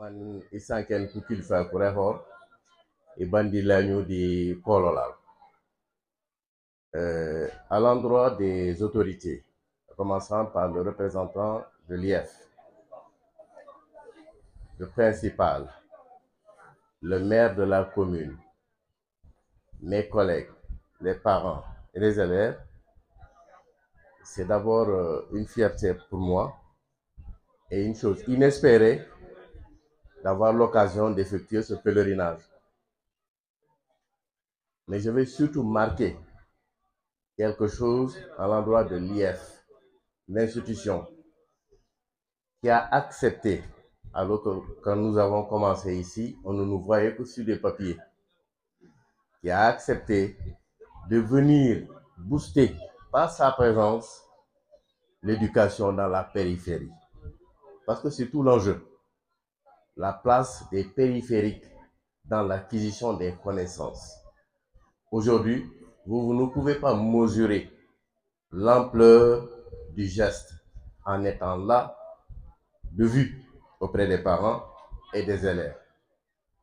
man isanken kukil fa kurehor et bandi l'agneau di Kololal. À l'endroit des autorités, commençant par le représentant de l'IF, le principal, le maire de la commune, mes collègues, les parents et les élèves, c'est d'abord une fierté pour moi et une chose inespérée d'avoir l'occasion d'effectuer ce pèlerinage. Mais je vais surtout marquer quelque chose à l'endroit de l'IF, l'institution qui a accepté, alors que quand nous avons commencé ici, on ne nous voyait que sur des papiers, qui a accepté de venir booster par sa présence l'éducation dans la périphérie. Parce que c'est tout l'enjeu. La place des périphériques dans l'acquisition des connaissances. Aujourd'hui, vous ne pouvez pas mesurer l'ampleur du geste en étant là, de vue auprès des parents et des élèves.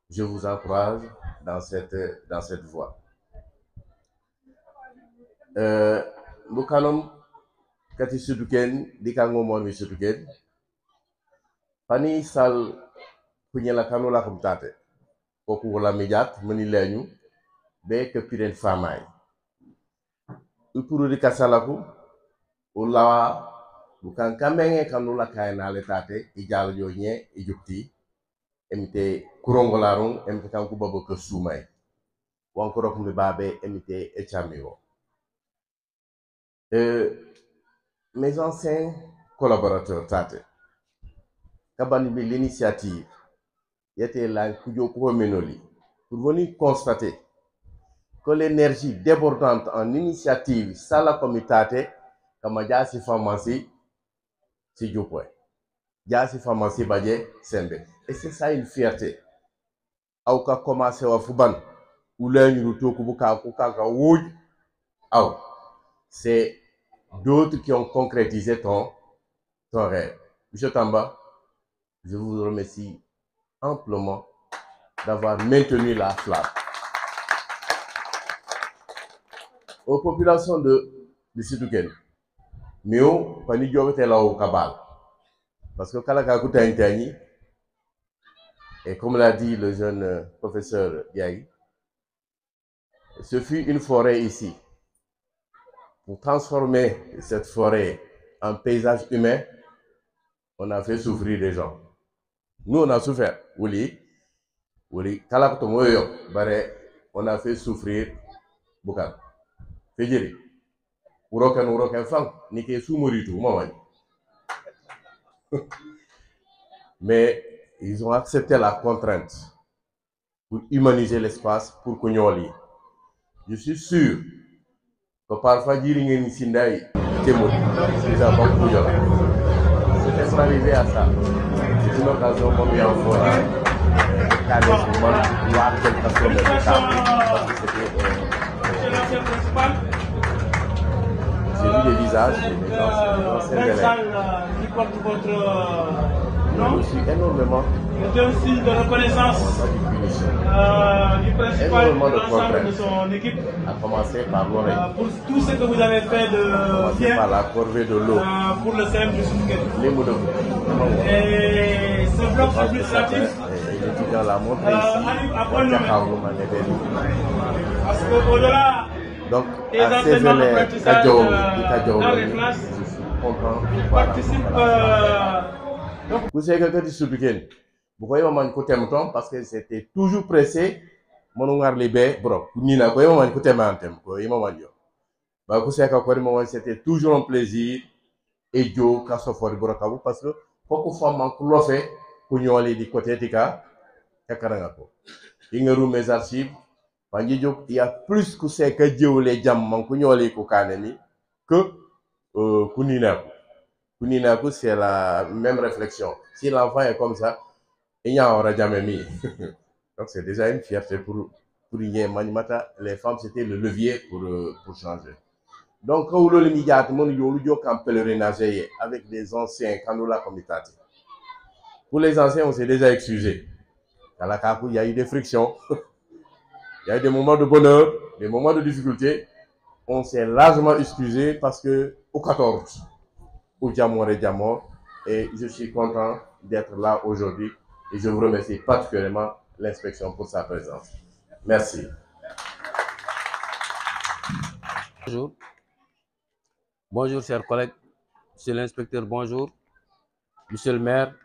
Je vous encourage dans cette voie. Nous allons kati suduken dikango mon suduken pani sal punyela kanula kumtate koku wala mijat mani leñu be ke piren famay upuru di kasalaku ulawa bukan kamenge kanula kayna le tate ijal jo nye ijukti emite kurongolarung emite kanku babo ke sumay wankoro kumbe babe emite echamiwo. Mes anciens collaborateurs tate kabani bi l'initiative était là pour venir constater que l'énergie débordante en initiative ça la comité comme jasi pharmacie si Diopoy jasi pharmacie badje sembe et c'est ça une fierté au ka commencer wa fuban ou lañu to ko buka ko kaka woj aw c'est d'autres qui ont concrétisé ton rêve. Monsieur Tamba, je vous remercie amplement d'avoir maintenu la flamme. Aux populations de Situken, Mio, Pani Diorete la au Kabal. Parce que Kalaka Kuta Intani, et comme l'a dit le jeune professeur Diaye, ce fut une forêt ici. Pour transformer cette forêt en paysage humain, on a fait souffrir les gens. Nous, on a souffert. Oui, on a fait souffrir Boukan. Fedjiri. Mais ils ont accepté la contrainte pour humaniser l'espace pour Kougnoli. Je suis sûr que parfois Djiringen Sindai Témout, c'est un bon coup de c'est pour arriver à ça. C'est une occasion pour nous en voir voir quelle façon de faire. Parce que j'ai vu des visages, des anciens élèves. Qui porte votre nom. Je suis énormément. C'est un signe de reconnaissance du principal de son équipe. À commencer par l'oreille. Pour tout ce que vous avez fait de bien. Par la corvée de l'eau. Pour le CM du Soumken. Les mots de et ce bloc administratif. L'étudiant l'a montré ici. Parce qu'au-delà des enseignements d'apprentissage dans les classes, il participe. Vous savez que tu souviens, vous voyez maman côté mouton parce que c'était toujours pressé. Mon ongar libé, bro. Nina, vous voyez maman côté mantem, vous voyez maman yo. Bah vous savez que maman c'était toujours un plaisir et Joe Kassofor Brokabu parce que beaucoup de femmes en fait pour nous aller du côté tika kakarangako. Ingeru mes archives, il y a plus que c'est que Dieu les jam pour nous aller kokanemi que kuninaku. Kuninaku, c'est la même réflexion. Si l'enfant est comme ça, il n'y aura jamais mis. Donc c'est déjà une fierté pour Manimata. Les femmes, c'était le levier pour changer. Donc, quand vous immédiatement, nous avons un pèlerinage avec des anciens canola comitati. Pour les anciens, on s'est déjà excusé. À la Kakou, il y a eu des frictions, il y a eu des moments de bonheur, des moments de difficulté. On s'est largement excusé parce que au 14, au Diamor et Diamor, et je suis content d'être là aujourd'hui et je vous remercie particulièrement l'inspection pour sa présence. Merci. Bonjour. Bonjour, chers collègues. Monsieur l'inspecteur, bonjour. Monsieur le maire,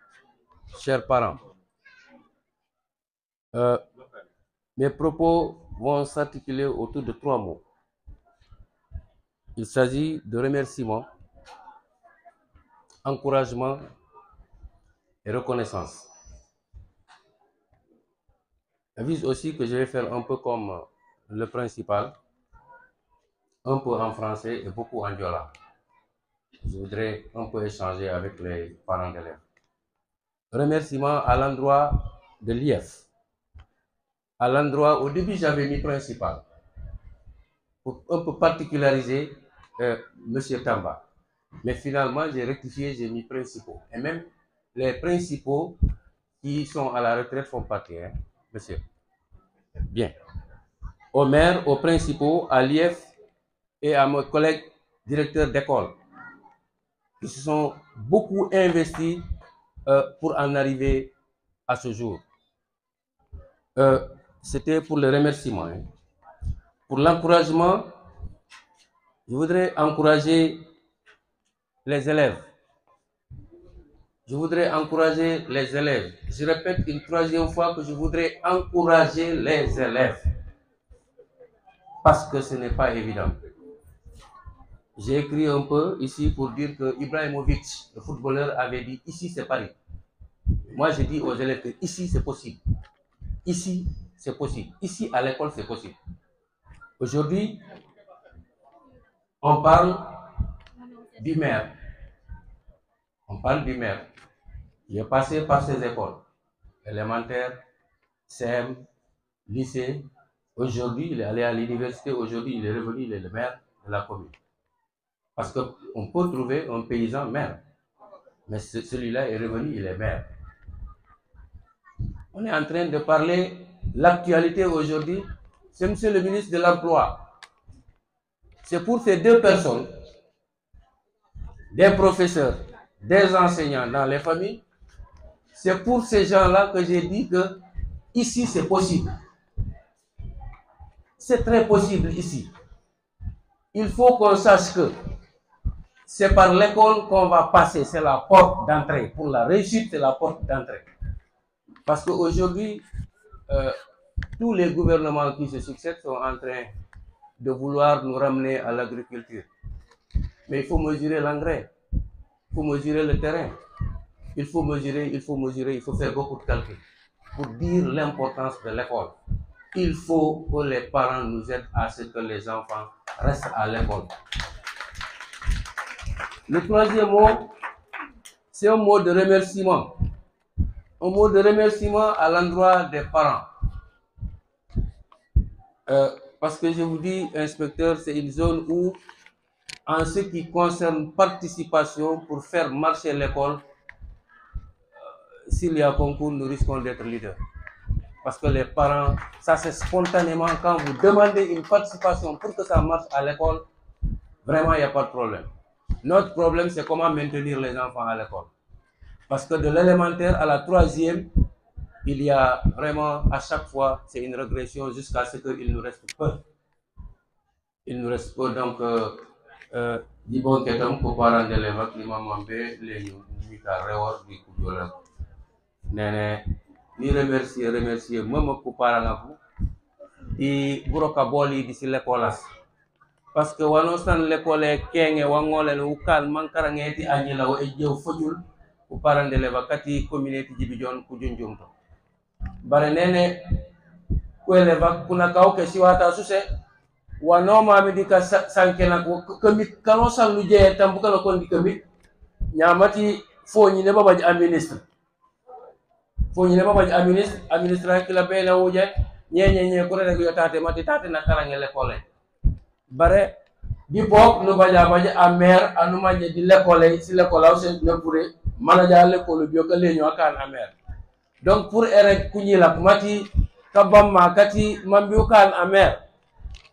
chers parents. Mes propos vont s'articuler autour de 3 mots. Il s'agit de remerciements, encouragement et reconnaissance. Je vise aussi que je vais faire un peu comme le principal, un peu en français et beaucoup en diola. Je voudrais un peu échanger avec les parents d'élèves. Remerciements à l'endroit de l'IF. À l'endroit, au début, j'avais mis principal. Pour un peu particulariser M. Tamba. Mais finalement, j'ai rectifié, j'ai mis principaux. Et même les principaux qui sont à la retraite font partie, hein, monsieur. Bien. Aux maires, aux principaux, à l'IF et à mes collègues directeurs d'école qui se sont beaucoup investis pour en arriver à ce jour. C'était pour le remerciement. Hein. Pour l'encouragement, je voudrais encourager les élèves. Je voudrais encourager les élèves. Je répète une 3e fois que je voudrais encourager les élèves. Parce que ce n'est pas évident. J'ai écrit un peu ici pour dire que Ibrahimovic, le footballeur, avait dit ici c'est Paris. Moi je dis aux élèves que ici c'est possible. Ici c'est possible. Ici à l'école c'est possible. Aujourd'hui, on parle du maire. On parle du maire. Il est passé par ces écoles. Élémentaire, CM, lycée. Aujourd'hui, il est allé à l'université. Aujourd'hui, il est revenu, il est le maire de la commune. Parce qu'on peut trouver un paysan maire. Mais celui-là est revenu, il est maire. On est en train de parler, l'actualité aujourd'hui, c'est monsieur le ministre de l'Emploi. C'est pour ces 2 personnes, des professeurs, des enseignants dans les familles, c'est pour ces gens-là que j'ai dit que ici c'est possible. C'est très possible ici. Il faut qu'on sache que c'est par l'école qu'on va passer, c'est la porte d'entrée. Pour la réussite, c'est la porte d'entrée. Parce qu'aujourd'hui, tous les gouvernements qui se succèdent sont en train de vouloir nous ramener à l'agriculture. Mais il faut mesurer l'engrais, il faut mesurer le terrain, il faut mesurer, il faut faire beaucoup de calculs pour dire l'importance de l'école. Il faut que les parents nous aident à ce que les enfants restent à l'école. Le 3e mot, c'est un mot de remerciement. Un mot de remerciement à l'endroit des parents. Parce que je vous dis, inspecteur, c'est une zone où, en ce qui concerne participation pour faire marcher l'école, s'il y a concours, nous risquons d'être leaders. Parce que les parents, ça c'est spontanément, quand vous demandez une participation pour que ça marche à l'école, vraiment il n'y a pas de problème. Notre problème, c'est comment maintenir les enfants à l'école. Parce que de l'élémentaire à la 3e, il y a vraiment, à chaque fois, c'est une régression jusqu'à ce qu'il nous reste peu. Il nous reste peu, donc, di bon ketam ko parents d'élèves ak l'imam Mambe, les Mika Rewar, du Koudola. Nene, ni remercier, même ko parents aku, di buroka boli di si l'école. Parce que wano san l'école kenge wangole le ukal mankarangeti anyela o ejew fojul ko parents d'élèves kati communauté jibijon ku junjumto. Bare nene ko élève kuna kauke siwata suse wano mami di ka sankena ko kemit kalo san lu je tambuka ko ndi kemit nyamati foni ne baba administre foni ne baba administre ki la bela wuje nye ko rene ko tate mati tate na karange l'école bare di bok no baja a maire anu maje di l'école si l'école au se ne pourrait manager l'école bioka lenyo akan amer. Donc pour erek kunyila kumati kabam makati mambiukan amer.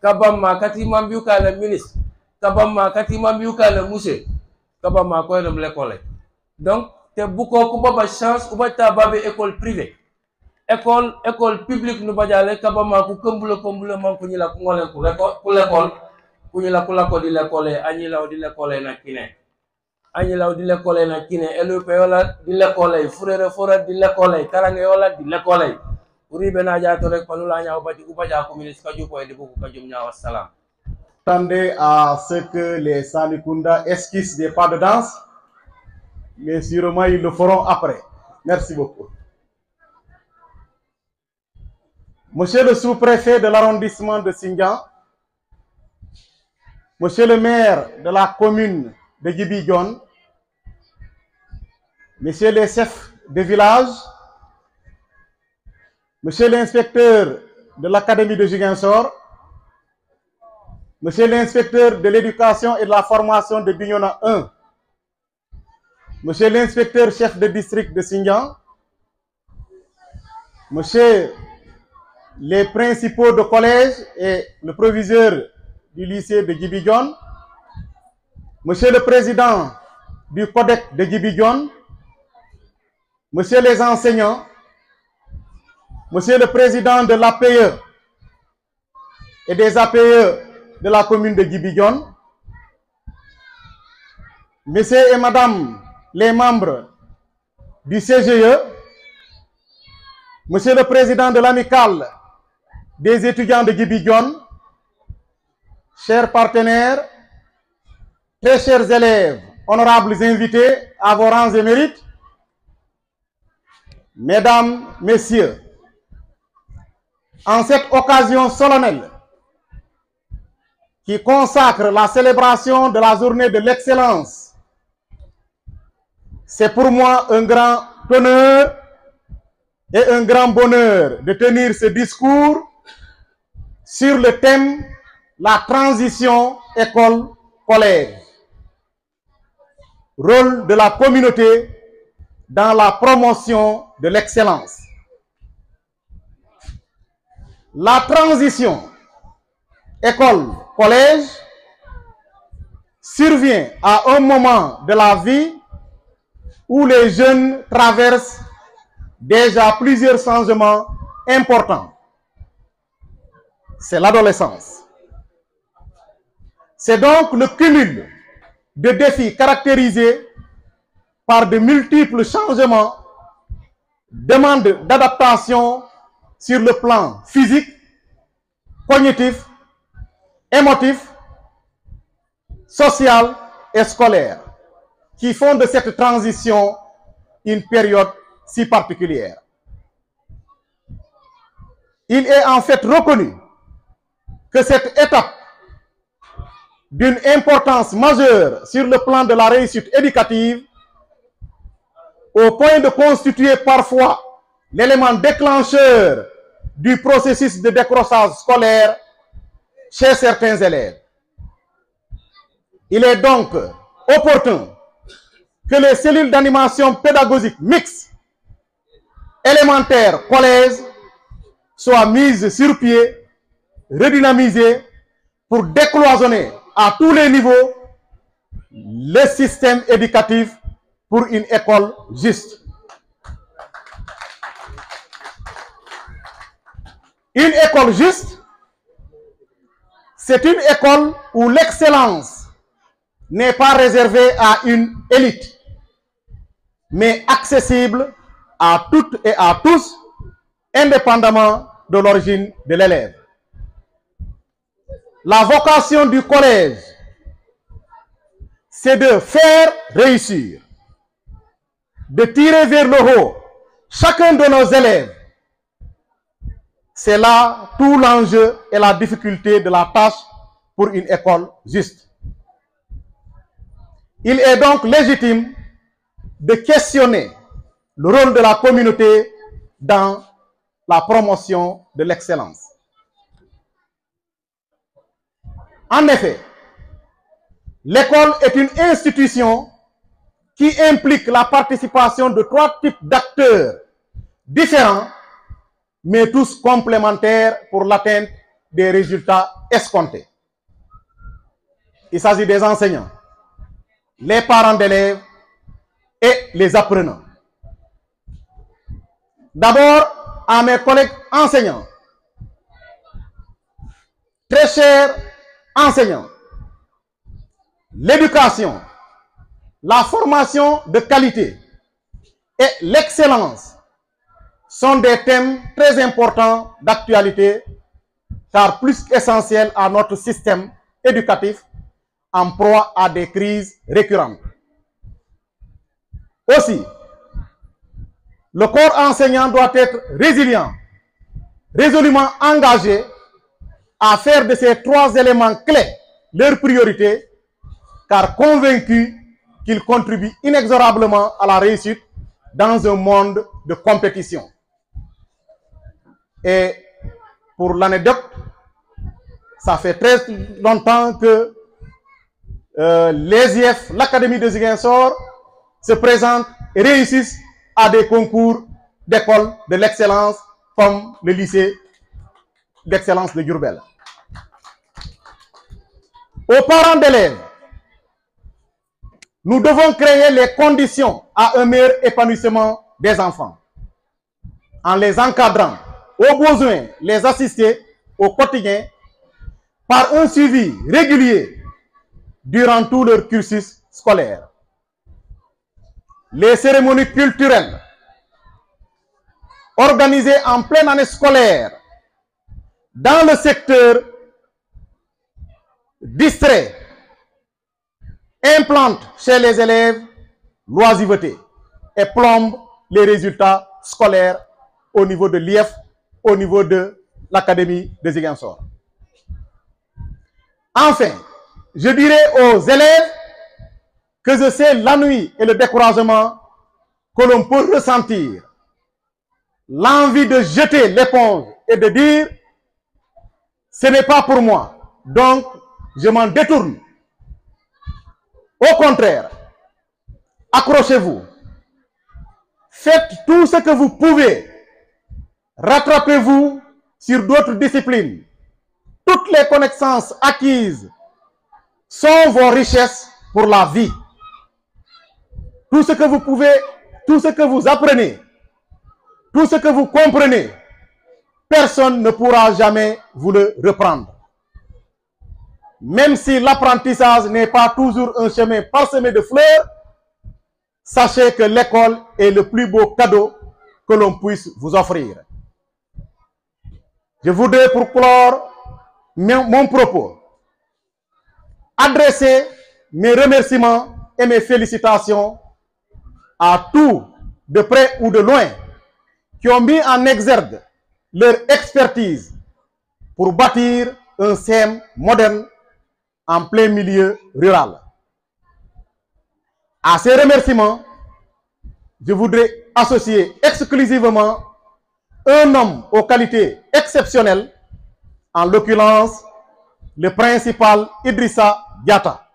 Kabam makati mambiukan le ministre. Kabam makati mambiukan le mousse. Kabam makoy dem l'école. Donc te buko ko baba chance ou ta babe école privée. École publique nous badiale kabama ku kembule man kunyila ku ngolen ku l'école kunyila ku lako di l'école anyila di l'école na kine. Anyila di l'école na kine LEP yola di l'école furere fora di l'école karange yola di l'école. Uribe na jato rek panula nya obati ubaja ko ministre kaju ko e dibu ko kajum nya wassalam. Attendez à ce que les Salikunda esquissent des pas de danse, mais sûrement ils le feront après. Merci beaucoup. Monsieur le sous-préfet de l'arrondissement de Sindian, monsieur le maire de la commune de Djibidione, messieurs les chefs de village, monsieur l'inspecteur de l'académie de Ziguinchor, monsieur l'inspecteur de l'éducation et de la formation de Bignona 1, monsieur l'inspecteur chef de district de Sindian, monsieur les principaux de collège et le proviseur du lycée de Djibidione, monsieur le président du codec de Djibidione, monsieur les enseignants, monsieur le président de l'APE et des APE de la commune de Djibidione, messieurs et madame les membres du CGE, monsieur le président de l'amicale des étudiants de Djibidione, chers partenaires, très chers élèves, honorables invités à vos rangs et mérites, mesdames, messieurs, en cette occasion solennelle qui consacre la célébration de la journée de l'excellence, c'est pour moi un grand honneur et un grand bonheur de tenir ce discours sur le thème la transition école-collège, rôle de la communauté dans la promotion de l'excellence. La transition école-collège survient à un moment de la vie où les jeunes traversent déjà plusieurs changements importants. C'est l'adolescence. C'est donc le cumul de défis caractérisés par de multiples changements, demandes d'adaptation sur le plan physique, cognitif, émotif, social et scolaire, qui font de cette transition une période si particulière. Il est en fait reconnu que cette étape d'une importance majeure sur le plan de la réussite éducative, au point de constituer parfois l'élément déclencheur du processus de décrochage scolaire chez certains élèves. Il est donc opportun que les cellules d'animation pédagogique mixte, élémentaire, collège, soient mises sur pied, redynamisées pour décloisonner à tous les niveaux le système éducatif pour une école juste. Une école juste, c'est une école où l'excellence n'est pas réservée à une élite, mais accessible à toutes et à tous, indépendamment de l'origine de l'élève. La vocation du collège, c'est de faire réussir, de tirer vers le haut chacun de nos élèves. C'est là tout l'enjeu et la difficulté de la tâche pour une école juste. Il est donc légitime de questionner le rôle de la communauté dans la promotion de l'excellence. En effet, l'école est une institution qui implique la participation de 3 types d'acteurs différents, mais tous complémentaires pour l'atteinte des résultats escomptés. Il s'agit des enseignants, les parents d'élèves et les apprenants. D'abord, à mes collègues enseignants, très chers enseignants, l'éducation, la formation de qualité et l'excellence sont des thèmes très importants d'actualité, car plus qu'essentiels à notre système éducatif en proie à des crises récurrentes. Aussi, le corps enseignant doit être résilient, résolument engagé à faire de ces 3 éléments clés leur priorité, car convaincu qu'ils contribuent inexorablement à la réussite dans un monde de compétition. Et pour l'anecdote, ça fait très longtemps que les IF, l'Académie de Ziguinchor, se présentent et réussissent à des concours d'école de l'excellence comme le lycée d'excellence de Diourbel. Aux parents d'élèves, nous devons créer les conditions à un meilleur épanouissement des enfants, en les encadrant, au besoin les assister au quotidien par un suivi régulier durant tout leur cursus scolaire. Les cérémonies culturelles organisées en pleine année scolaire dans le secteur distrait implantent chez les élèves l'oisiveté et plombent les résultats scolaires au niveau de l'IF, au niveau de l'Académie de Ziguinchor. Enfin, je dirais aux élèves que je sais l'ennui et le découragement que l'on peut ressentir, l'envie de jeter l'éponge et de dire « ce n'est pas pour moi, donc je m'en détourne ». Au contraire, accrochez-vous, faites tout ce que vous pouvez, rattrapez-vous sur d'autres disciplines. Toutes les connaissances acquises sont vos richesses pour la vie. Tout ce que vous pouvez, tout ce que vous apprenez, tout ce que vous comprenez, personne ne pourra jamais vous le reprendre. Même si l'apprentissage n'est pas toujours un chemin parsemé de fleurs, sachez que l'école est le plus beau cadeau que l'on puisse vous offrir. Je voudrais, pour clore mon propos, adresser mes remerciements et mes félicitations à tous, de près ou de loin, qui ont mis en exergue leur expertise pour bâtir un CEM moderne en plein milieu rural. À ces remerciements, je voudrais associer exclusivement un homme aux qualités exceptionnelles, en l'occurrence le principal Idrissa Diatta,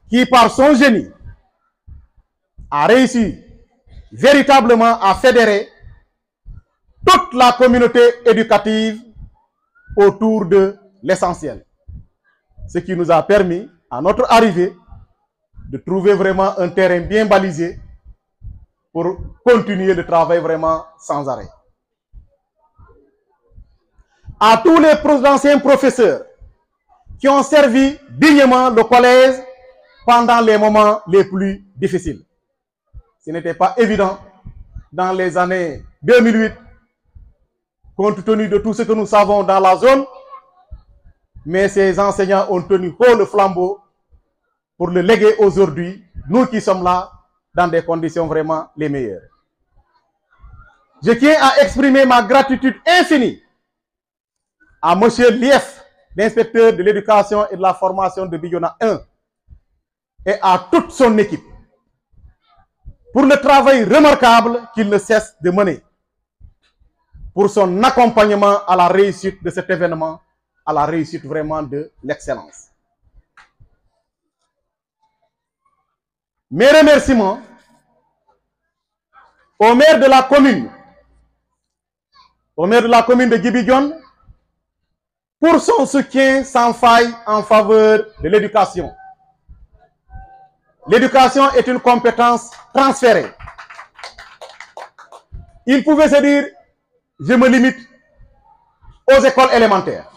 qui par son génie a réussi véritablement à fédérer toute la communauté éducative autour de l'essentiel. Ce qui nous a permis, à notre arrivée, de trouver vraiment un terrain bien balisé pour continuer le travail vraiment sans arrêt. À tous les anciens professeurs qui ont servi dignement le collège pendant les moments les plus difficiles. Ce n'était pas évident dans les années 2008, compte tenu de tout ce que nous savons dans la zone, mais ces enseignants ont tenu haut le flambeau pour le léguer aujourd'hui, nous qui sommes là, dans des conditions vraiment les meilleures. Je tiens à exprimer ma gratitude infinie à M. Lief, l'inspecteur de l'éducation et de la formation de Bignona 1, et à toute son équipe, pour le travail remarquable qu'il ne cesse de mener, pour son accompagnement à la réussite de cet événement, à la réussite vraiment de l'excellence. Mes remerciements au maire de la commune, de Djibidione, pour son soutien sans faille en faveur de l'éducation. L'éducation est une compétence transférée. Il pouvait se dire, je me limite aux écoles élémentaires.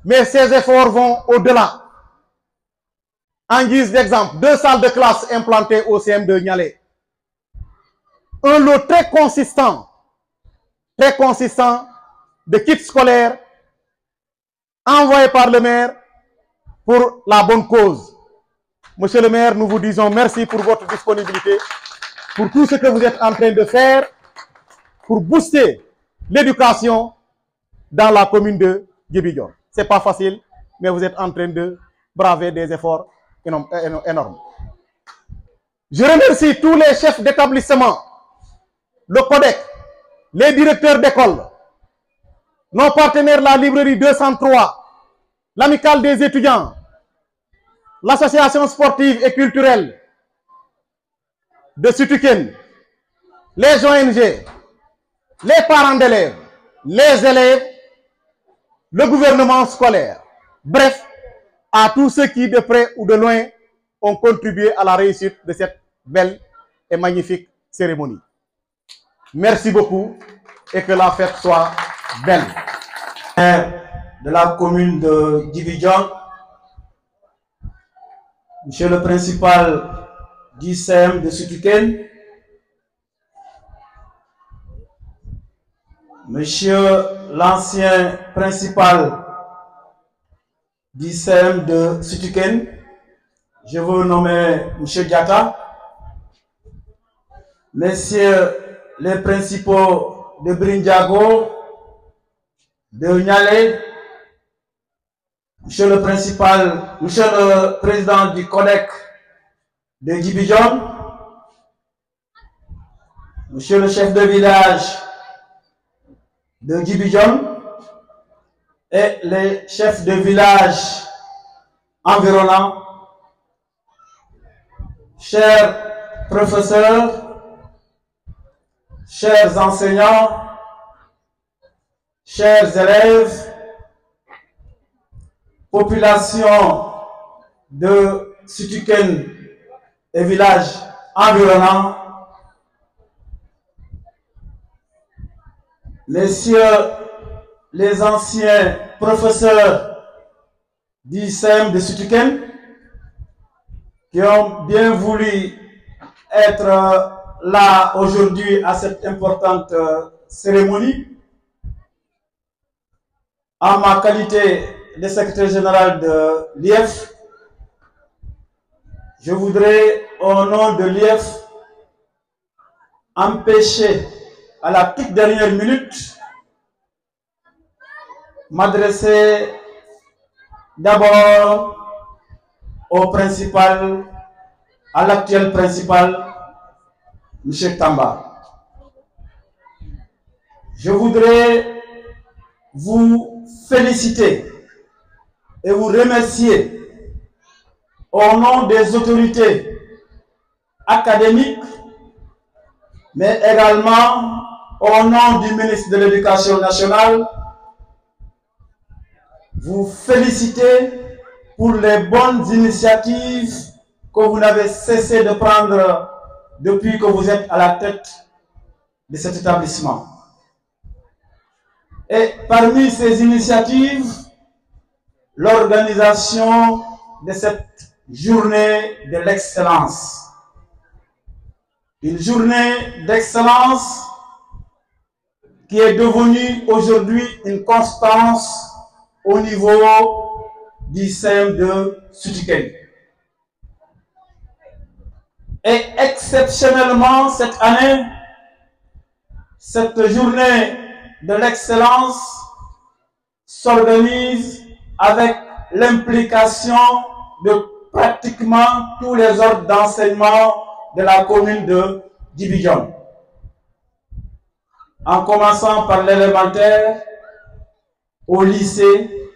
Mais ces efforts vont au-delà. En guise d'exemple, 2 salles de classe implantées au CM2 Nialé. Un lot très consistant de kits scolaires envoyés par le maire pour la bonne cause. Monsieur le maire, nous vous disons merci pour votre disponibilité, pour tout ce que vous êtes en train de faire pour booster l'éducation dans la commune de Djibidione. Ce n'est pas facile, mais vous êtes en train de braver des efforts énormes. Je remercie tous les chefs d'établissement, le CODEC, les directeurs d'école, nos partenaires, la librairie 203, l'amicale des étudiants, l'association sportive et culturelle de Sütüken, les ONG, les parents d'élèves, les élèves, le gouvernement scolaire, bref, à tous ceux qui, de près ou de loin, ont contribué à la réussite de cette belle et magnifique cérémonie. Merci beaucoup et que la fête soit belle. De la commune de Djibidione, monsieur le principal du CEM de Sütüken, monsieur l'ancien principal du CEM de Sütüken, je veux nommer monsieur Diatta, messieurs les principaux de Brindiago, de Nialé, monsieur le président du CODEC de Djibidione, monsieur le chef de village de Djibidione et les chefs de village environnants, chers professeurs, chers enseignants, chers élèves, population de Sütüken et villages environnants, messieurs les anciens professeurs du CEM de Sütüken qui ont bien voulu être là aujourd'hui à cette importante cérémonie. En ma qualité de secrétaire général de l'IEF, je voudrais, au nom de l'IEF, empêcher à la toute dernière minute m'adresser d'abord au principal, à l'actuel principal, M. Tamba. Je voudrais vous féliciter et vous remercier au nom des autorités académiques, mais également au nom du ministre de l'Éducation nationale, vous féliciter pour les bonnes initiatives que vous n'avez cessé de prendre depuis que vous êtes à la tête de cet établissement. Et parmi ces initiatives, l'organisation de cette journée de l'excellence. Une journée d'excellence qui est devenue aujourd'hui une constance au niveau du CEM de Sütüken. Et exceptionnellement cette année, cette journée de l'excellence s'organise avec l'implication de pratiquement tous les ordres d'enseignement de la commune de Djibidione. En commençant par l'élémentaire, au lycée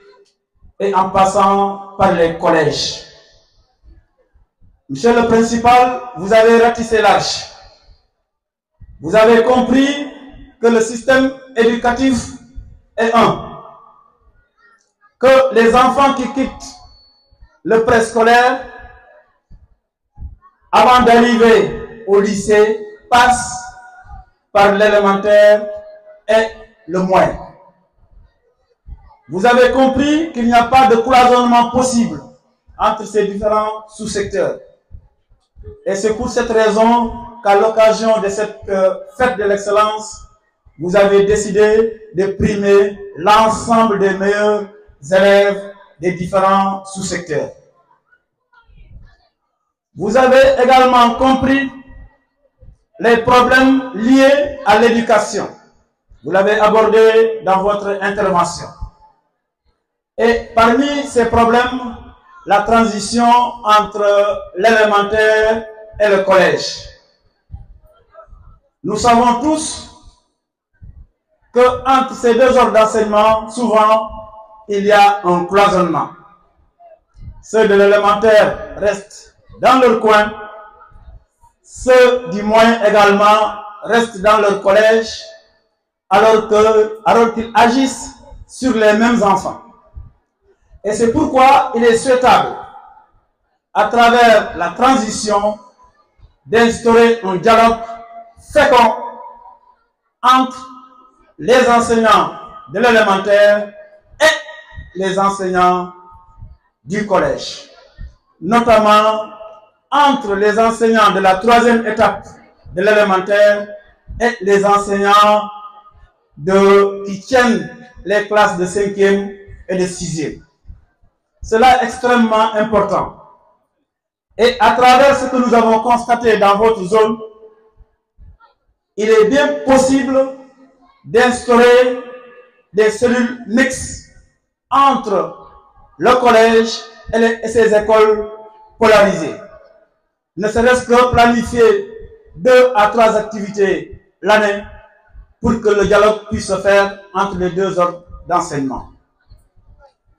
et en passant par les collèges. Monsieur le principal, vous avez ratissé large. Vous avez compris que le système éducatif est un. Que les enfants qui quittent le préscolaire avant d'arriver au lycée passent par l'élémentaire et le moyen. Vous avez compris qu'il n'y a pas de cloisonnement possible entre ces différents sous-secteurs. Et c'est pour cette raison qu'à l'occasion de cette fête de l'excellence, vous avez décidé de primer l'ensemble des meilleurs élèves des différents sous-secteurs. Vous avez également compris les problèmes liés à l'éducation. Vous l'avez abordé dans votre intervention. Et parmi ces problèmes, la transition entre l'élémentaire et le collège. Nous savons tous que entre ces deux ordres d'enseignement, souvent, il y a un cloisonnement. Ceux de l'élémentaire restent dans leur coin, ceux du moyen également restent dans leur collège, alors qu'ils agissent sur les mêmes enfants. Et c'est pourquoi il est souhaitable, à travers la transition, d'instaurer un dialogue fécond entre les enseignants de l'élémentaire et les enseignants du collège, notamment entre les enseignants de la troisième étape de l'élémentaire et les enseignants qui tiennent les classes de 5e et de 6e. Cela est extrêmement important. Et à travers ce que nous avons constaté dans votre zone, il est bien possible d'instaurer des cellules mixtes entre le collège et ses écoles polarisées. Ne serait-ce que planifier 2 à 3 activités l'année pour que le dialogue puisse se faire entre les deux ordres d'enseignement.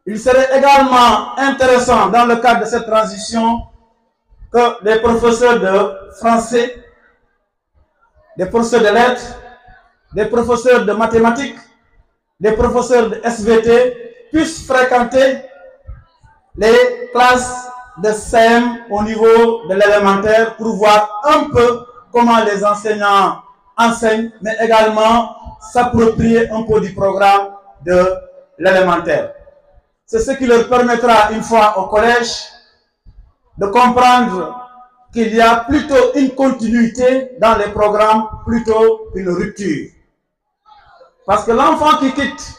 Il serait également intéressant dans le cadre de cette transition que les professeurs de français, des professeurs de lettres, des professeurs de mathématiques, des professeurs de SVT puissent fréquenter les classes de CM au niveau de l'élémentaire pour voir un peu comment les enseignants enseignent, mais également s'approprier un peu du programme de l'élémentaire. C'est ce qui leur permettra, une fois au collège, de comprendre qu'il y a plutôt une continuité dans les programmes plutôt qu'une rupture. Parce que l'enfant qui quitte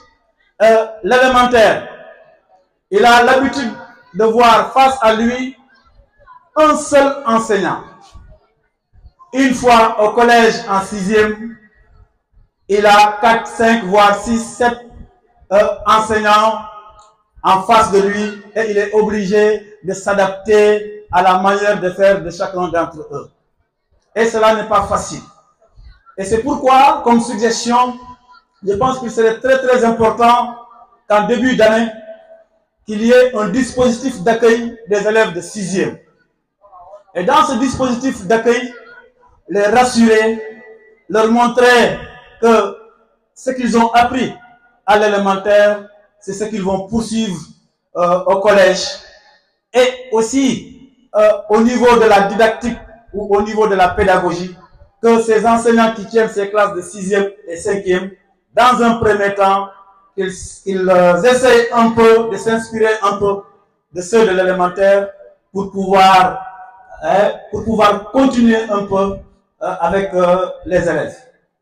l'élémentaire, il a l'habitude de voir face à lui un seul enseignant. Une fois au collège en 6e, il a 4, 5, voire 6, 7 enseignants en face de lui et il est obligé de s'adapter à la manière de faire de chacun d'entre eux. Et cela n'est pas facile. Et c'est pourquoi, comme suggestion, je pense qu'il serait très très important qu'en début d'année, qu'il y ait un dispositif d'accueil des élèves de 6e. Et dans ce dispositif d'accueil, les rassurer, leur montrer que ce qu'ils ont appris à l'élémentaire, c'est ce qu'ils vont poursuivre au collège. Et aussi, au niveau de la didactique ou au niveau de la pédagogie, que ces enseignants qui tiennent ces classes de 6e et 5e, dans un premier temps, qu'ils essayent un peu de s'inspirer un peu de ceux de l'élémentaire pour pouvoir continuer un peu avec les élèves.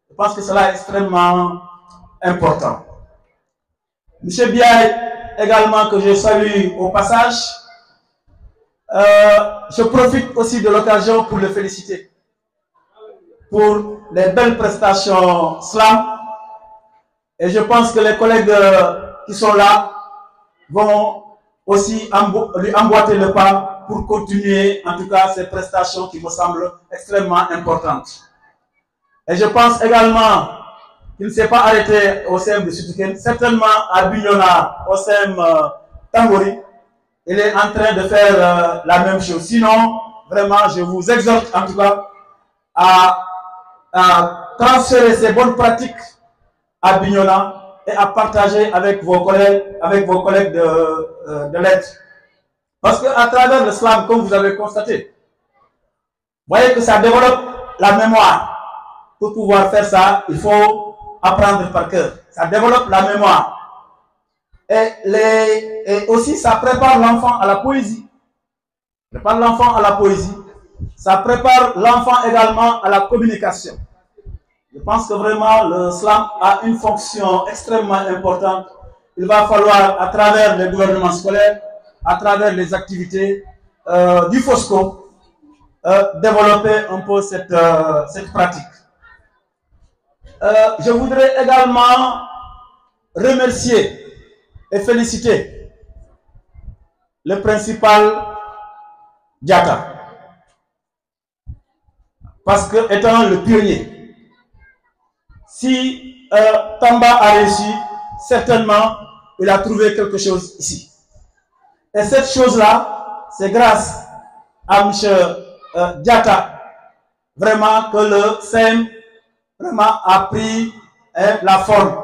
Je pense que cela est extrêmement important. Monsieur Biaye, également, que je salue au passage, je profite aussi de l'occasion pour le féliciter pour les belles prestations SLAM. Et je pense que les collègues qui sont là vont aussi lui emboîter le pas pour continuer, en tout cas, ces prestations qui me semblent extrêmement importantes. Et je pense également qu'il ne s'est pas arrêté au CM de Sutuken, certainement à Bignona, au CM Tangori. Il est en train de faire la même chose. Sinon, vraiment, je vous exhorte en tout cas à transférer ces bonnes pratiques à Bignona et à partager avec vos collègues de l'aide. Parce qu'à travers le slam, comme vous avez constaté, vous voyez que ça développe la mémoire. Pour pouvoir faire ça, il faut apprendre par cœur. Ça développe la mémoire. Et aussi, ça prépare l'enfant à la poésie. Ça prépare l'enfant à la poésie. Ça prépare l'enfant également à la communication. Je pense que vraiment, le slam a une fonction extrêmement importante. Il va falloir, à travers les gouvernements scolaires, à travers les activités du FOSCO, développer un peu cette pratique. Je voudrais également remercier et féliciter le principal Diatta, parce que étant le pionnier, si Tamba a réussi, certainement il a trouvé quelque chose ici. Et cette chose-là, c'est grâce à M. Diatta, vraiment que le SEM vraiment a pris la forme.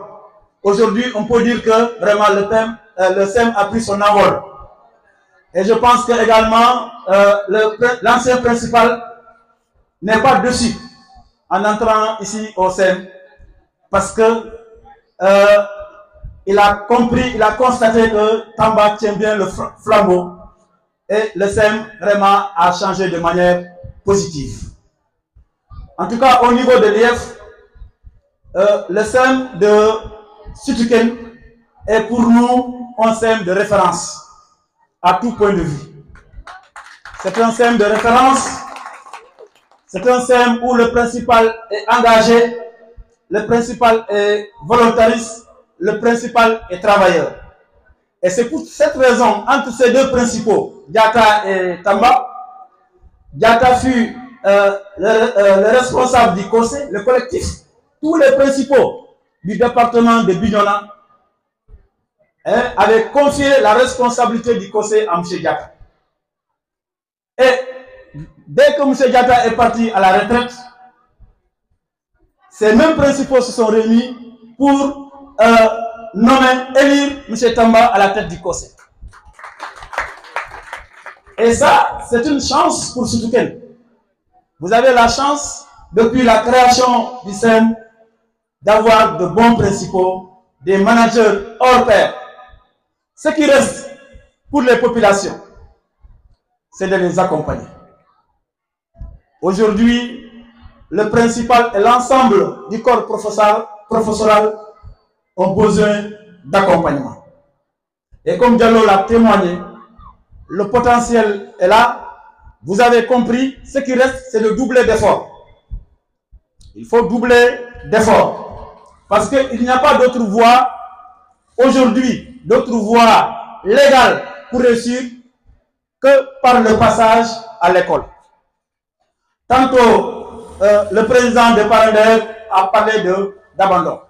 Aujourd'hui, on peut dire que vraiment le SEM a pris son envol. Et je pense que également l'ancien principal n'est pas dessus en entrant ici au SEM, parce que il a compris, il a constaté que Tamba tient bien le flambeau et le SEM vraiment a changé de manière positive. En tout cas, au niveau de l'IF, le SEM de Situken est pour nous un SEM de référence à tout point de vue. C'est un SEM de référence, c'est un SEM où le principal est engagé, le principal est volontariste, le principal est travailleur. Et c'est pour cette raison, entre ces deux principaux, Diatta et Tamba, Diatta fut le responsable du COSE, le collectif. Tous les principaux du département de Bignona avaient confié la responsabilité du COSE à M. Diatta. Et dès que M. Diatta est parti à la retraite, ces mêmes principaux se sont réunis pour élire M. Tamba à la tête du COSE. Et ça, c'est une chance pour Situken. Vous avez la chance, depuis la création du SEM, d'avoir de bons principaux, des managers hors pair. Ce qui reste pour les populations, c'est de les accompagner. Aujourd'hui, le principal et l'ensemble du corps professoral ont besoin d'accompagnement. Et comme Diallo l'a témoigné, le potentiel est là. Vous avez compris, ce qui reste, c'est de doubler d'efforts. Il faut doubler d'efforts. Parce qu'il n'y a pas d'autre voie aujourd'hui, d'autre voie légale pour réussir que par le passage à l'école. Tantôt, le président de Parendel a parlé d'abandon.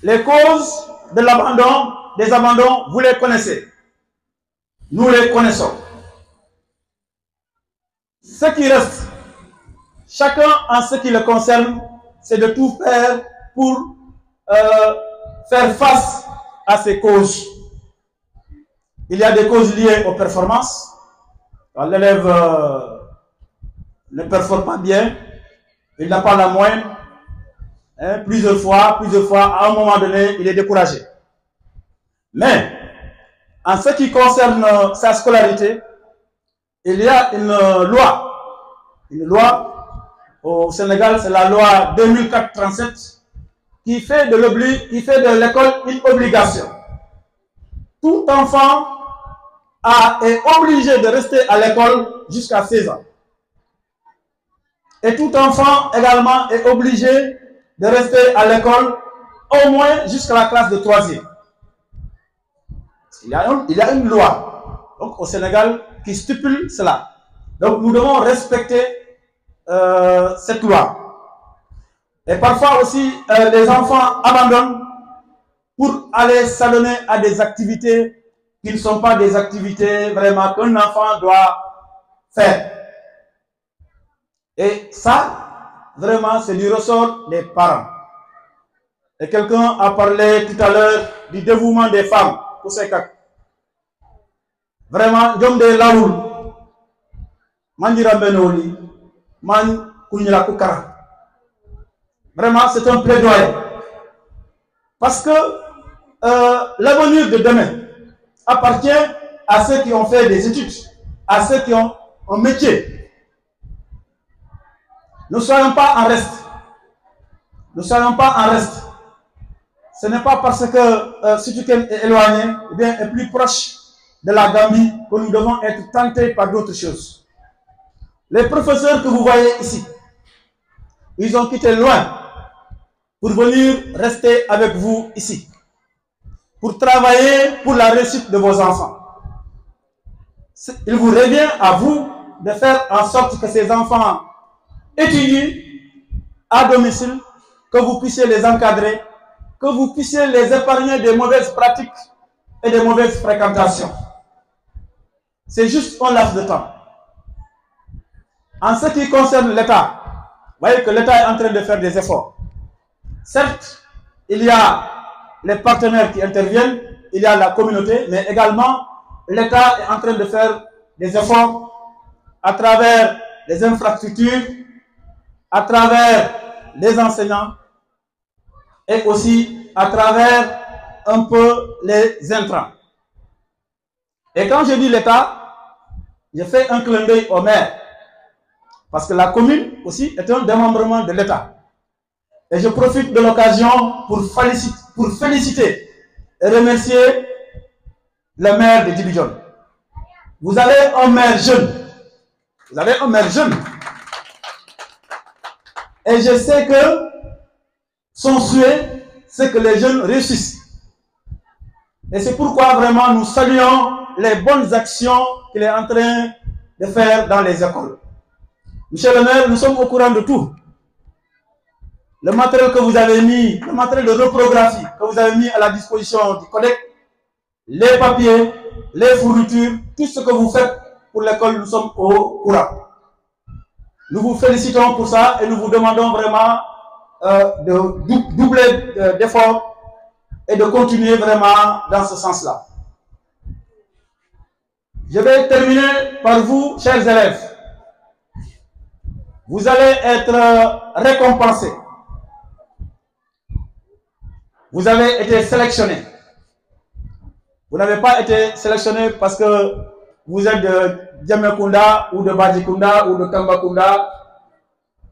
Les causes de l'abandon, des abandons, vous les connaissez. Nous les connaissons. Ce qui reste, chacun en ce qui le concerne, c'est de tout faire pour faire face à ces causes. Il y a des causes liées aux performances. L'élève ne performe pas bien, il n'a pas la moyenne. Plusieurs fois, à un moment donné, il est découragé. Mais, en ce qui concerne sa scolarité, il y a une loi au Sénégal, c'est la loi 2004-37, qui fait de l'école une obligation. Tout enfant est obligé de rester à l'école jusqu'à 16 ans. Et tout enfant également est obligé de rester à l'école au moins jusqu'à la classe de 3e. Il y a une loi donc, au Sénégal qui stipule cela. Donc nous devons respecter cette loi. Et parfois aussi, les enfants abandonnent pour aller s'adonner à des activités qui ne sont pas des activités vraiment qu'un enfant doit faire. Et ça, vraiment, c'est du ressort des parents. Et quelqu'un a parlé tout à l'heure du dévouement des femmes pour ces cas. Vraiment, Diom de Laoul, Mandira Benoli, Man Kounyala Koukara. Vraiment, c'est un plaidoyer. Parce que l'avenir de demain appartient à ceux qui ont fait des études, à ceux qui ont un métier. Ne soyons pas en reste. Ne soyons pas en reste. Ce n'est pas parce que Situken est éloigné ou bien est plus proche de la Gambie que nous devons être tentés par d'autres choses. Les professeurs que vous voyez ici, ils ont quitté loin pour venir rester avec vous ici, pour travailler pour la réussite de vos enfants. Il vous revient à vous de faire en sorte que ces enfants étudient à domicile, que vous puissiez les encadrer, que vous puissiez les épargner des mauvaises pratiques et des mauvaises fréquentations. C'est juste un laps de temps. En ce qui concerne l'État, vous voyez que l'État est en train de faire des efforts. Certes, il y a les partenaires qui interviennent, il y a la communauté, mais également l'État est en train de faire des efforts à travers les infrastructures, à travers les enseignants et aussi à travers un peu les intrants. Et quand je dis l'État, je fais un clin d'œil au maire, parce que la commune aussi est un démembrement de l'État. Et je profite de l'occasion pour féliciter et remercier le maire de Djibidjon. Vous avez un maire jeune. Vous avez un maire jeune. Et je sais que son souhait, c'est que les jeunes réussissent. Et c'est pourquoi vraiment nous saluons les bonnes actions qu'il est en train de faire dans les écoles. Monsieur le maire, nous sommes au courant de tout. Le matériel que vous avez mis, le matériel de reprographie que vous avez mis à la disposition du collègue, les papiers, les fournitures, tout ce que vous faites pour l'école, nous sommes au courant. Nous vous félicitons pour ça et nous vous demandons vraiment de doubler d'efforts et de continuer vraiment dans ce sens-là. Je vais terminer par vous, chers élèves. Vous allez être récompensés. Vous avez été sélectionnés. Vous n'avez pas été sélectionnés parce que vous êtes de Djamekunda ou de Badjikunda ou de Tambakunda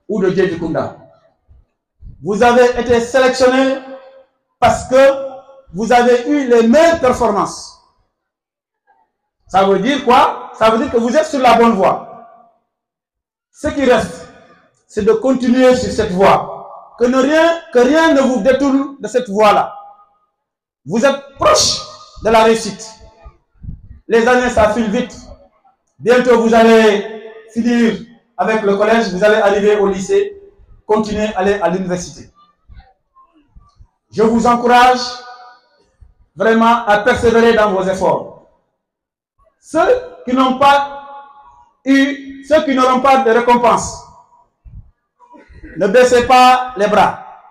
ou de Djedjikunda. Vous avez été sélectionnés parce que vous avez eu les meilleures performances. Ça veut dire quoi? Ça veut dire que vous êtes sur la bonne voie. Ce qui reste, c'est de continuer sur cette voie. Que rien ne vous détourne de cette voie-là. Vous êtes proche de la réussite. Les années, ça file vite. Bientôt, vous allez finir avec le collège, vous allez arriver au lycée, continuer à aller à l'université. Je vous encourage vraiment à persévérer dans vos efforts. Ceux qui n'auront pas de récompense, ne baissez pas les bras.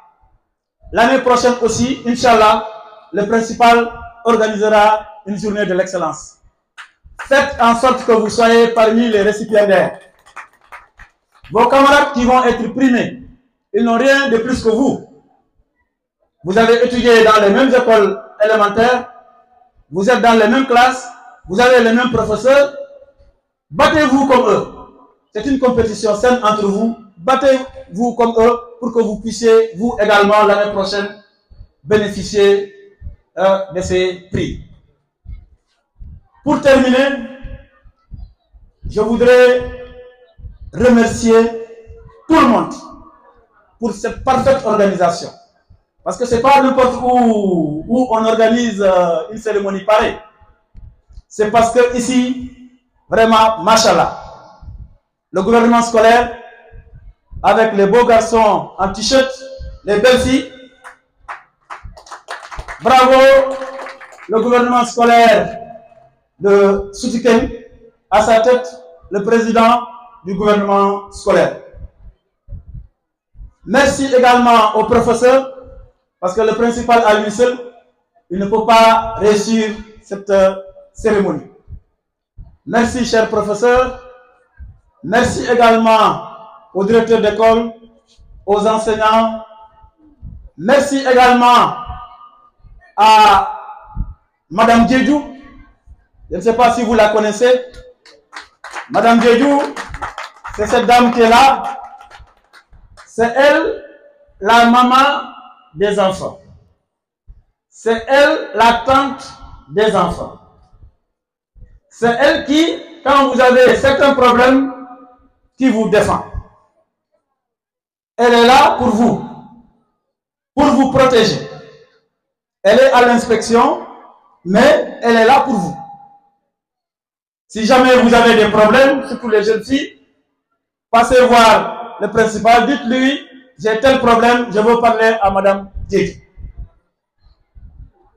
L'année prochaine aussi, Inch'Allah, le principal organisera une journée de l'excellence. Faites en sorte que vous soyez parmi les récipiendaires. Vos camarades qui vont être primés, ils n'ont rien de plus que vous. Vous avez étudié dans les mêmes écoles élémentaires, vous êtes dans les mêmes classes, vous avez les mêmes professeurs. Battez-vous comme eux. C'est une compétition saine entre vous. Battez-vous comme eux pour que vous puissiez, vous également, l'année prochaine, bénéficier de ces prix. Pour terminer, je voudrais remercier tout le monde pour cette parfaite organisation. Parce que ce n'est pas n'importe où on organise une cérémonie pareille. C'est parce que ici, vraiment, machallah, le gouvernement scolaire, avec les beaux garçons en t-shirt, les belles filles, bravo, le gouvernement scolaire de Soutiken, à sa tête, le président du gouvernement scolaire. Merci également aux professeurs, parce que le principal à lui seul, il ne peut pas réussir cette cérémonie. Merci, chers professeurs. Merci également aux directeurs d'école, aux enseignants. Merci également à Madame Djedjou. Je ne sais pas si vous la connaissez. Madame Djedjou, c'est cette dame qui est là. C'est elle, la maman des enfants. C'est elle, la tante des enfants. C'est elle qui, quand vous avez certains problèmes, qui vous défend. Elle est là pour vous protéger. Elle est à l'inspection, mais elle est là pour vous. Si jamais vous avez des problèmes, surtout les jeunes filles, passez voir le principal, dites-lui, j'ai tel problème, je veux parler à Madame Djedjou.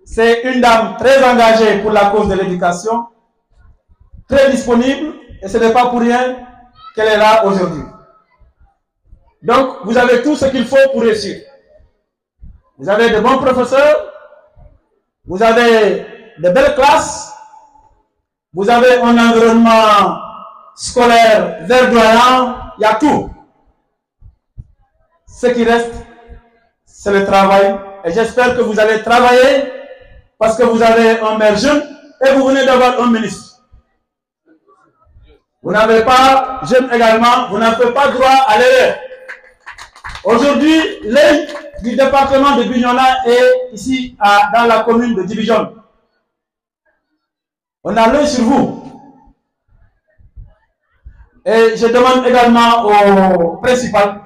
C'est une dame très engagée pour la cause de l'éducation, très disponible, et ce n'est pas pour rien qu'elle est là aujourd'hui. Donc, vous avez tout ce qu'il faut pour réussir. Vous avez de bons professeurs, vous avez de belles classes, vous avez un environnement scolaire verdoyant, il y a tout. Ce qui reste, c'est le travail. Et j'espère que vous allez travailler parce que vous avez un maire jeune et vous venez d'avoir un ministre. Vous n'avez pas, jeune également, vous n'avez pas droit à l'erreur. Aujourd'hui, l'œil du département de Bignona est ici dans la commune de Dibijone. On a l'œil sur vous. Et je demande également au principal,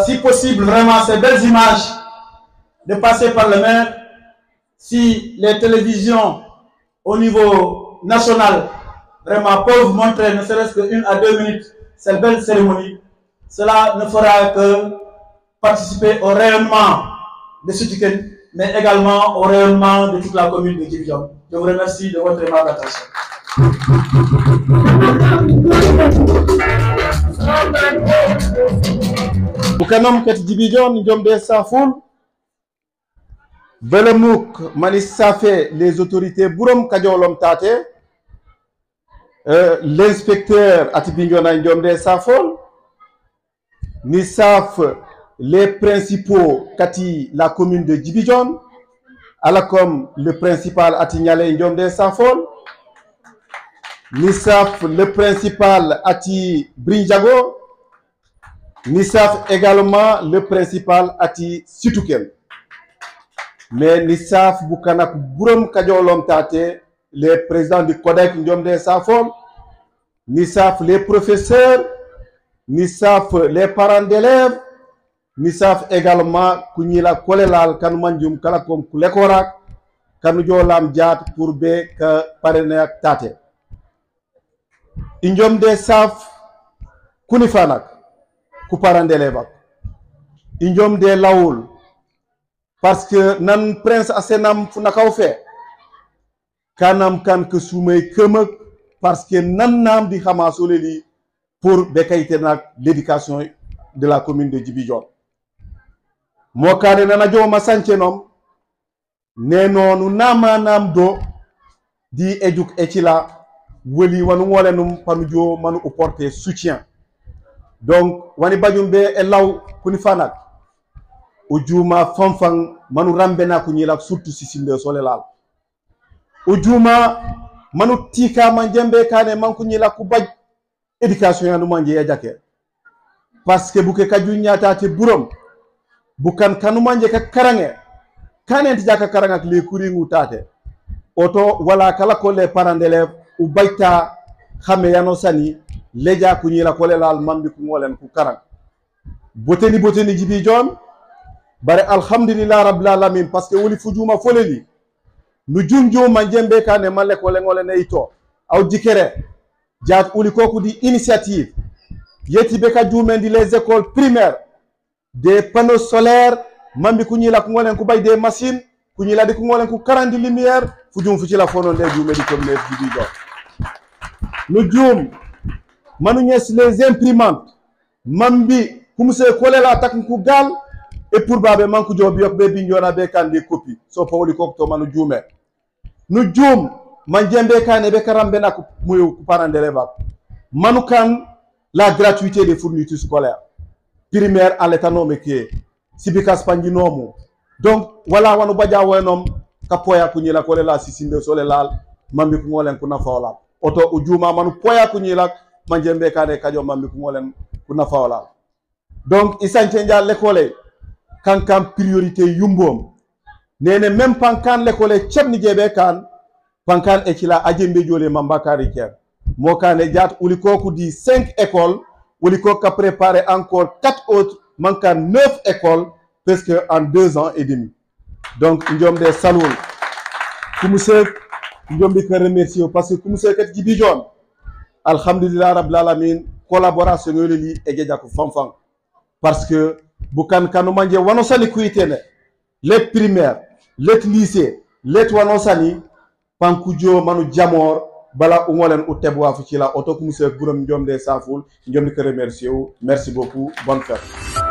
si possible, vraiment ces belles images, de passer par le maire. Si les télévisions au niveau national vraiment peuvent montrer ne serait-ce que 1 à 2 minutes cette belle cérémonie, cela ne fera que participer au rayonnement de Soutiken, mais également au rayonnement de toute la commune de Dibijone. Je vous remercie de votre aimable attention. Bukanam ket Dibijone njom de Safoul Belemuk Manissafe les autorités Bourom Kadiolom Tate l'inspecteur Atibinjona njom de Safoul Nissaf les principaux Kati la commune de Dibijone Alakom le principal Atignale njom de Safoul Nissaf le principal Ati Brinjago Nissaf également le principal Ati Situken. Mais Nissaf Boukanak Bourom Kadiolom Tate, les présidents du Kodek Ndiomde Safol, Nissaf les professeurs, Nissaf les parents d'élèves, Nissaf également Kunyila Kolelal Kanoumanjum Kalakom Kulekorak, Kanoujolam Djat pour be ka Parenek Tate. Ndiomde Saf Kunifanak. Ku parents d'élèves injom de laoul parce que nan prince asenam funakaw fe kanam kan ke soumay kemek parce que nan nam di xama soleli pour bekayte nak l'éducation de la commune de Dibijone mo kane nana joma sanchenom ne nonu nama nam do di ejuk etila weli wanu ngolenum panujo manu apporter soutien. Donc, wani bajumbe elaw kuni fanak ujuma fanfang manu rambena kunyila surtout sisinde solelal ujuma manu tika manjembe kane man kunyila kubaj éducation yanu manje ya jake parce que buke kaju nyata te burom bukan kanu manje ka karange kanen jaka karanga le kuringu tate oto wala kala ko les parents d'élèves u bayta xame yano sani leja kunyila kolelal mambi ku ngolen ku karang boteni Dibijone bare alhamdulillah rabbil alamin parce que woli fujuma foleli nu junjo manjembe kane malle ko lengole ito aw dikere jaat uli koku di initiative yeti beka jumendi les écoles primaires des panneaux solaires mambi kunyila ku ngolen ku bay des machines kunyila di ku ngolen ku karandi lumière fujum fu ci la fono de jumendi comme les Dibijone no joom manu ñes les imprimantes mambi kumse kolela takku gal et pour babe manku job yok be binjona be kan des copies so pawli ko to manu juume no joom man jembe kan be karambe nak moyo ku parandele ba manu kan la gratuité des fournitures scolaires primaire à l'état nommé qui sibika spanginomo donc voilà wanu baja wenom kapoya kunyila kolela sisinde sole lal mambi ku ngolen ku nafawla oto ujuma manu poya kunyila manjembe kane kajo mambi ku ngolen ku nafawla donc isanche ndia l'école kankam priorité yumbom nene même pankan l'école chebni jebe kan pankan ekila ajembe jole mambakari ker mo kane jat uli koku di 5 écoles uli koku préparer encore 4 autres mankan 9 écoles presque en 2 ans et demi donc njom de salul kumuse njom bi ko remercier parce que kumuse kat jibi jon alhamdulillah rabbil alamin collaboration ngoli e geja ko fanfan parce que bukan kanu manje wano sali kuitene les primaires les lycées les wano sali pankujo manu jamor bala ungolen utebwa fu ci la auto kumuse buram njom de saful njom bi ko remercier merci beaucoup bonne fête